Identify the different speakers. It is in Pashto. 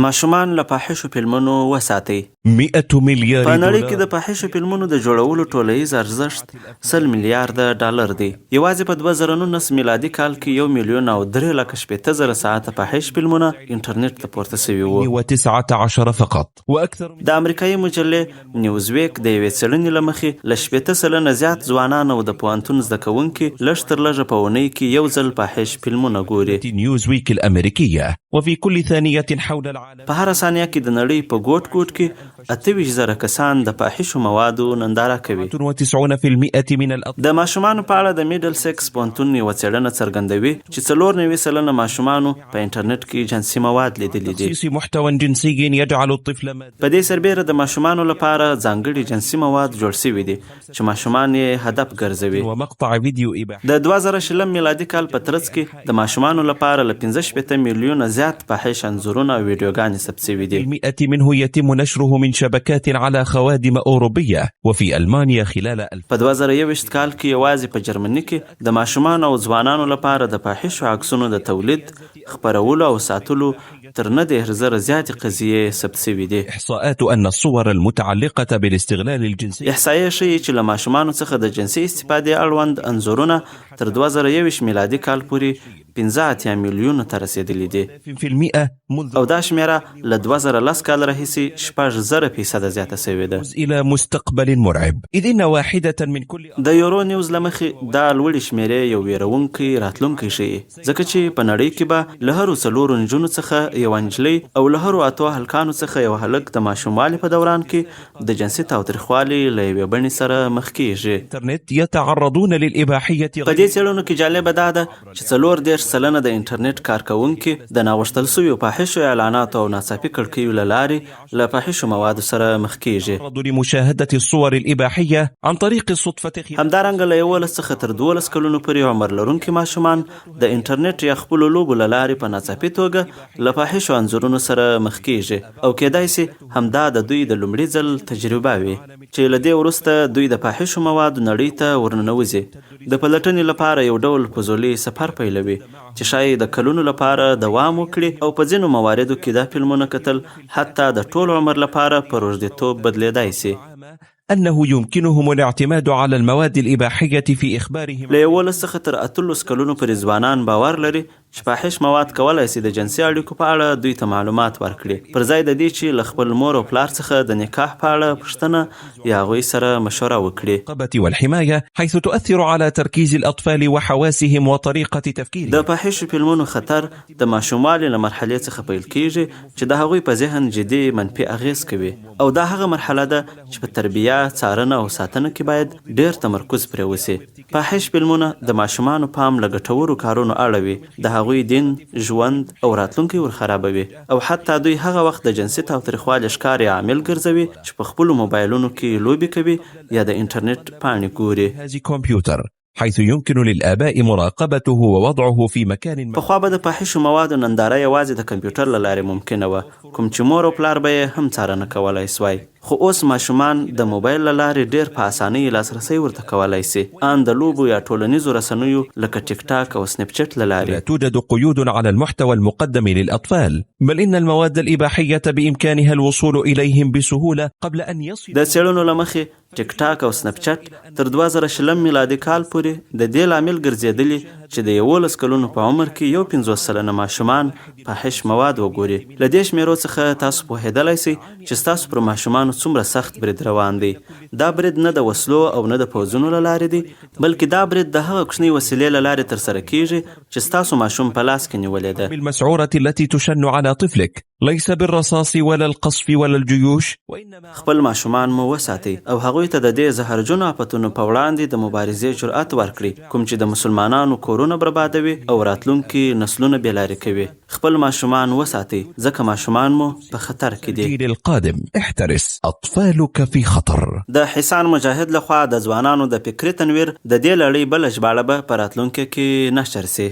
Speaker 1: ماشومان له فاحشو فلمونو وساتئ.
Speaker 2: 100 مليار
Speaker 1: په نړۍ
Speaker 2: دولار.
Speaker 1: کې د فاحشو فلمونو د جوړولو ټولیز ارزښت 100 میلیارده ډالر دی. یوازې په 2019 میلادي کال کې 1,03,60,000 ساعته فاحش فلمونه انټرنیټ ته پورته شوي وو.
Speaker 2: 19 فقط واكثر.
Speaker 1: د امریکایي مجلې نیوزویک د یوې څېړنې له مخې له 80% زیات ځوانان او د پوهنتون زده کوونکي لږ تر لږه په اونۍ کې یو ځل فاحش فلمونه ګوري.
Speaker 2: نيوزويك الأمريكية وفي كل ثانية حول العالم.
Speaker 1: په هر ثانیه کې د نړۍ په ګوټ ګوټ کې 28,000 کسان د فاحشو موادو ننداره کوي.
Speaker 2: 90% من الأطفال.
Speaker 1: د ماشومانو په اړه د میډل سیکس پوهنتون یوه څېړنه څرګندوي چې 94% ماشومانو په انټرنیټ کې جنسي مواد لیدلي دي.
Speaker 2: تخصيص محتوى جنسي يجعل الطفل
Speaker 1: په دې سربیره د ماشومانو لپاره ځانګړي جنسي مواد جوړ شوي دي چې ماشومان یې هدف ګرځوي.
Speaker 2: ومقطع فيديو إباحي.
Speaker 1: د 2020 میلادي کال په ترڅ کې د ماشومانو لپاره له 15 میلیونه زیات فاحش انځورونه او ویډیوګانې ثبت شوي دي.
Speaker 2: 100 منه يتم نشره من شبكات على خوادم أوروبية وفي ألمانيا خلال
Speaker 1: په 2021 کال کې یوازې په جرمني کې د ماشومانو او ځوانانو لپاره د فاحشو عکسونو د تولید، خپرولو او ساتلو تر 90,000 زیاتې قضیې ثبت شوي دي.
Speaker 2: إحصاءات أن الصور المتعلقة بالاستغلال الجنسي.
Speaker 1: احصایې ښیي چې له ماشومانو څخه د جنسي استفادې اړوند انځورونه تر 2021 میلادي کال پورې 85 میلیونو ته رسیدلي دي.
Speaker 2: 10% منذ
Speaker 1: او دا شمیره له 2010 کال راهیسې 6% زیاته شوې ده.
Speaker 2: إلى مستقبل مرعب إذ إن واحدة من كل.
Speaker 1: د یورو نیوز له مخې دا لوړې شمیرې یو ویرونکی راتلونکی ښیي، ځکه چې په نړۍ کې به له هرو 4 نجونو څخه یو نجلۍ او له هرو 8 هلکانو څخه یو هلک د ماشوموالي په دوران کې د جنسي تاوتریخوالي له یوې بڼې سره مخ کیږي.
Speaker 2: الإنترنت يتعرضون للإباحية.
Speaker 1: په دې څېړنو کې جالبه دا ده چې 40% د انټرنیټ کارکوونکي د ناغوښتل شویو فاحشو اعلاناتو او ناڅاپي کړکیو له لارې له فاحشو موادو سره مخ کیږي.
Speaker 2: تعرضوا لمشاهدة الصور الإباحية عن طريق الصدفة.
Speaker 1: همدارنګه له 11 څخه تر 12 کلونو پورې عمر لرونکي ماشومان د انټرنیټ یا خپلو لوبو له لارې په ناڅاپي توګه له فاحشو انځورونو سره مخ کیږي او کیدای سي همدا د دوی د لومړي ځل تجربه وي چې له دې وروسته دوی د فاحشو موادو نړۍ ته ورننوځي. د پلټنې لپاره یو ډول فضولي سفر پیلوي چې شاید د کلونو لپاره دوام وکړي او په ځینو مواردو کې دا فلمونه کتل حتی د ټول عمر لپاره په روږديتوب بدلیدای سي.
Speaker 2: أنه يمكنهم الاعتماد على المواد الإباحية في إخبارهم.
Speaker 1: له 11 څخه تر 18 کلونو پورې ځوانان باور لري چې فاحش مواد کولای سي د جنسي اړیکو په اړه دوی ته معلومات ورکړي، پر ځای د دې چې له خپل مور او پلار څخه د نکاح په اړه پوښتنه یا هغوی سره مشوره وکړي.
Speaker 2: الرقابة والحماية حيث تؤثر على تركيز الأطفال وحواسهم وطريقة تفكيرهم.
Speaker 1: د فاحشو فلمونو خطر د ماشوموالي له مرحلې څخه پیل کیږي چې د هغوی په ذهن جدي منفي اغیز کوي او دا هغه مرحله ده چې په تربیه، څارنه او ساتنه کې باید ډیر تمرکز پرې وشي. فاحش فلمونه د ماشومانو پام له ګټورو کارونو اړوي، د هغوی دین، ژوند او راتلونکی ورخرابوي او حتی دوی هغه وخت د جنسي تاوتریخوالي ښکار عامل ګرځوي چې په خپلو موبایلونو کې لوبې کوي یا د انټرنیټ پاڼې ګوري.
Speaker 2: جهاز کمپیوټر حيث يمكن للآباء مراقبته ووضعه في مكان.
Speaker 1: پخوا به د فاحشو موادو ننداره یوازې د کمپیوټر له لارې ممکنه وه، کوم چې مور او پلار به یې هم څارنه کولای سوای. خو اوس ماشومان د موبایل له لارې ډیر په اسانۍ لاسرسی ورته کولای سي، ان د لوبو یا ټولنیزو رسنیو لکه ټیک ټاک او سنیپ چټ له لارې.
Speaker 2: لا توجد قيود على المحتوى المقدم للأطفال، بل إن المواد الإباحية بإمكانها الوصول إليهم بسهولة قبل أن يصل.
Speaker 1: د څېړنو له مخې ټیک ټاک او سنیپ چټ تر 2020 میلادي کال پورې د دې لامل ګرځېدلي چې د 11 کلونو په عمر کې 50 سلنه ماشومان فاحش مواد وګوري. له دې شمیرو څخه تاسو پوهېدلی سئ چې ستاسو پر ماشومانو څومره سخت برید روان دی. دا برید نه د وسلو او نه د پوځونو له لارې دی، بلکې دا برید د هغه کوچنۍ وسیلې له لارې ترسره کیږي چې ستاسو ماشوم په لاس کې نیولې ده.
Speaker 2: المسعورة التي تشن على طفلك ليس بالرصاص ولا القصف ولا الجيوش، وإنما
Speaker 1: خپل ماشومان مو وساتئ او هغوی ته د دې زهرجنو آفتونو په وړاندې د مبارزې جرأت ورکړي کوم چې د مسلمانانو کورونه بربادوي او راتلونکي نسلونه بېلارې کوي. خپل ماشومان وساتئ ځکه ماشومان مو په خطر کې دي.
Speaker 2: الجيل القادم احترس، أطفالك في خطر.
Speaker 1: د حسان مجاهد لخوا د ځوانانو د فکري تنویر د دې لړۍ بله ژباړه به په راتلونکي کې نشر سي.